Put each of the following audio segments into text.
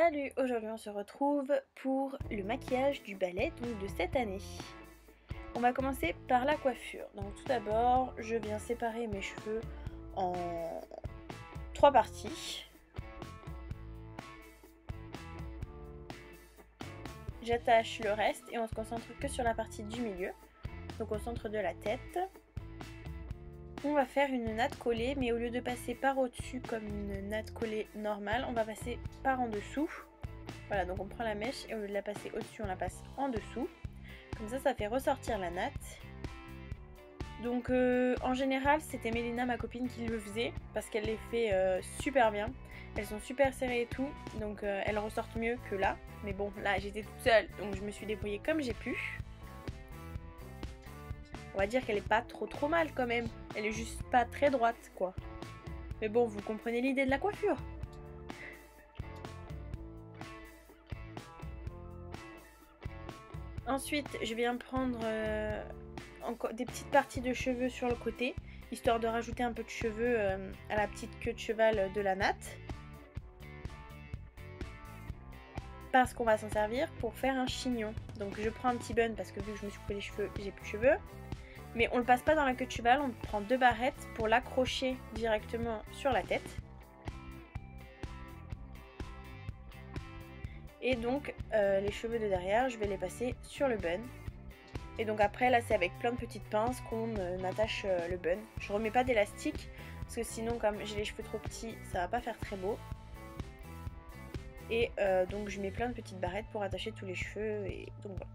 Salut, aujourd'hui on se retrouve pour le maquillage du ballet donc de cette année. On va commencer par la coiffure. Donc tout d'abord, je viens séparer mes cheveux en 3 parties. J'attache le reste et on se concentre que sur la partie du milieu, donc au centre de la tête. On va faire une natte collée, mais au lieu de passer par au-dessus comme une natte collée normale, on va passer par en dessous. Voilà, donc on prend la mèche et au lieu de la passer au-dessus, on la passe en dessous. Comme ça fait ressortir la natte. Donc en général, c'était Mélina, ma copine, qui le faisait parce qu'elle les fait super bien. Elles sont super serrées et tout, donc elles ressortent mieux que là. Mais bon, là j'étais toute seule, donc je me suis débrouillée comme j'ai pu. On va dire qu'elle est pas trop mal quand même. Elle est juste pas très droite, quoi. Mais bon, vous comprenez l'idée de la coiffure. Ensuite, je viens prendre encore des petites parties de cheveux sur le côté, histoire de rajouter un peu de cheveux à la petite queue de cheval de la natte. Parce qu'on va s'en servir pour faire un chignon. Donc je prends un petit bun parce que vu que je me suis coupé les cheveux, j'ai plus de cheveux. Mais on le passe pas dans la queue de cheval, on prend 2 barrettes pour l'accrocher directement sur la tête. Et donc les cheveux de derrière, je vais les passer sur le bun. Et donc après là c'est avec plein de petites pinces qu'on attache le bun. Je remets pas d'élastique parce que sinon comme j'ai les cheveux trop petits, ça va pas faire très beau. Et donc je mets plein de petites barrettes pour attacher tous les cheveux et donc voilà.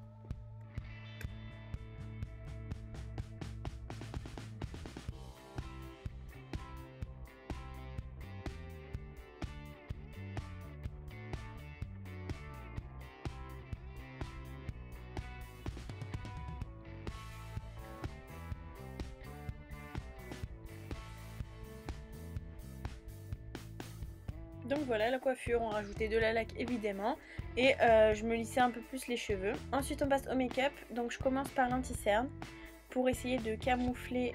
Donc voilà la coiffure, on rajoutait de la laque évidemment et je me lissais un peu plus les cheveux. Ensuite on passe au make-up, donc je commence par l'anti-cerne pour essayer de camoufler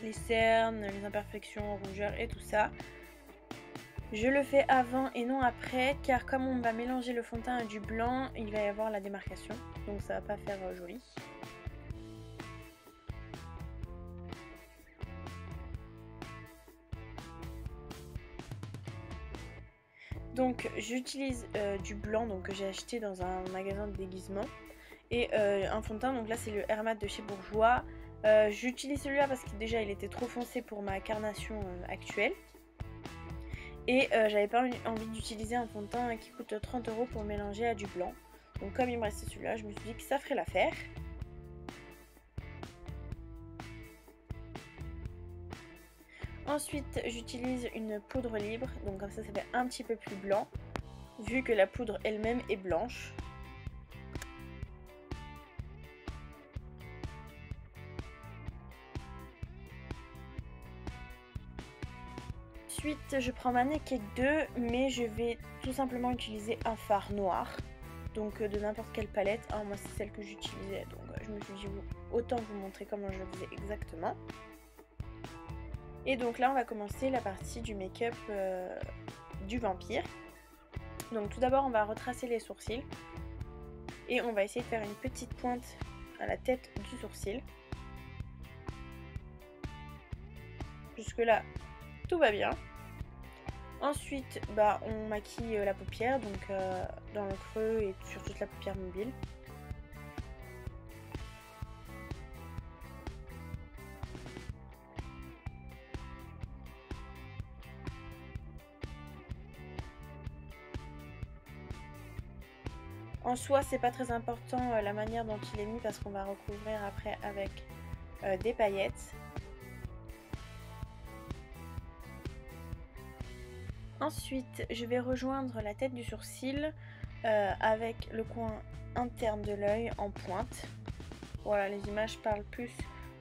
les cernes, les imperfections, rougeurs et tout ça. Je le fais avant et non après car comme on va mélanger le fond de teint et du blanc, il va y avoir la démarcation, donc ça va pas faire joli. Donc j'utilise du blanc donc, que j'ai acheté dans un magasin de déguisement et un fond de teint, donc là c'est le Hermat de chez Bourjois. J'utilise celui-là parce que déjà il était trop foncé pour ma carnation actuelle. Et j'avais pas envie d'utiliser un fond de teint qui coûte 30 € pour mélanger à du blanc. Donc comme il me restait celui-là, je me suis dit que ça ferait l'affaire. Ensuite j'utilise une poudre libre, donc comme ça fait un petit peu plus blanc, vu que la poudre elle-même est blanche. Ensuite je prends ma Naked 2, mais je vais tout simplement utiliser un fard noir. Donc de n'importe quelle palette, moi c'est celle que j'utilisais, donc je me suis dit autant vous montrer comment je le faisais exactement. Et donc là on va commencer la partie du make-up du vampire. Donc tout d'abord on va retracer les sourcils et on va essayer de faire une petite pointe à la tête du sourcil. Jusque là tout va bien. Ensuite on maquille la paupière, donc dans le creux et sur toute la paupière mobile. En soi c'est pas très important la manière dont il est mis parce qu'on va recouvrir après avec des paillettes. Ensuite je vais rejoindre la tête du sourcil avec le coin interne de l'œil en pointe. Voilà, les images parlent plus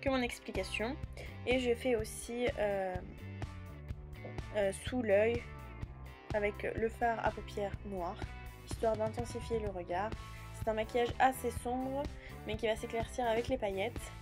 que mon explication. Et je fais aussi sous l'œil avec le fard à paupières noir, histoire d'intensifier le regard. C'est un maquillage assez sombre mais qui va s'éclaircir avec les paillettes.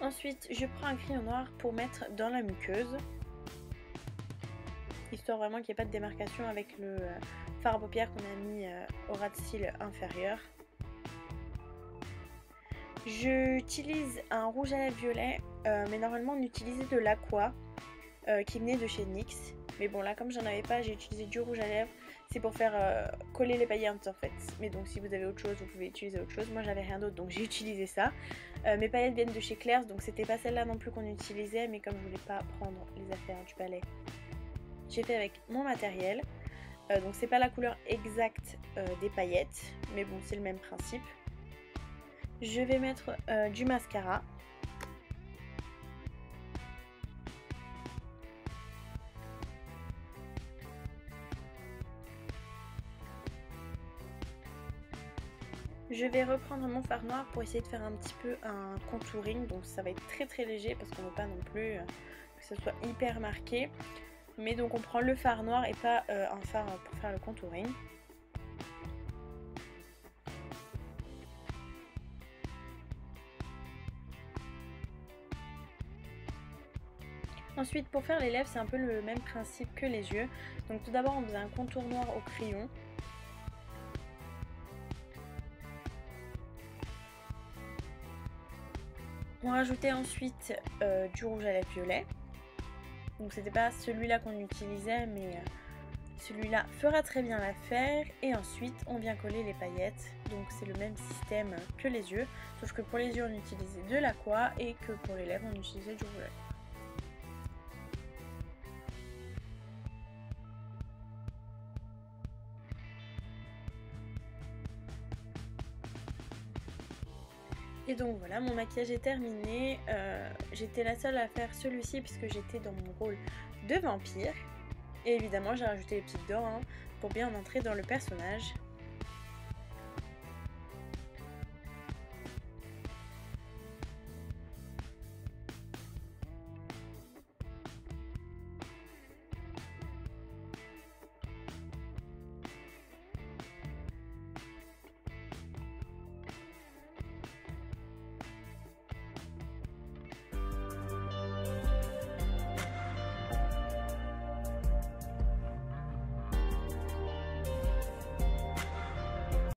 Ensuite, je prends un crayon noir pour mettre dans la muqueuse, histoire vraiment qu'il n'y ait pas de démarcation avec le fard à paupières qu'on a mis au ras de cils inférieur. J'utilise un rouge à lèvres violet, mais normalement on utilisait de l'Aqua qui venait de chez NYX. Mais bon, là comme j'en avais pas, j'ai utilisé du rouge à lèvres. C'est pour faire coller les paillettes en fait. Mais donc si vous avez autre chose, vous pouvez utiliser autre chose. Moi j'avais rien d'autre, donc j'ai utilisé ça. Mes paillettes viennent de chez Claire's, donc c'était pas celle-là non plus qu'on utilisait. Mais comme je voulais pas prendre les affaires du palais, j'ai fait avec mon matériel. Donc c'est pas la couleur exacte des paillettes, mais bon c'est le même principe. Je vais mettre du mascara. Je vais reprendre mon fard noir pour essayer de faire un petit peu un contouring. Donc ça va être très très léger parce qu'on ne veut pas non plus que ce soit hyper marqué. Mais donc on prend le fard noir et pas un fard pour faire le contouring. Ensuite pour faire les lèvres c'est un peu le même principe que les yeux. Donc tout d'abord on faisait un contour noir au crayon. On rajoutait ensuite du rouge à lèvres violet. Donc c'était pas celui-là qu'on utilisait, mais celui-là fera très bien l'affaire. Et ensuite on vient coller les paillettes. Donc c'est le même système que les yeux, sauf que pour les yeux on utilisait de l'Aqua et que pour les lèvres on utilisait du rouge à lèvres. Et donc voilà, mon maquillage est terminé. J'étais la seule à faire celui-ci puisque j'étais dans mon rôle de vampire. Et évidemment j'ai rajouté les petites dents pour bien entrer dans le personnage.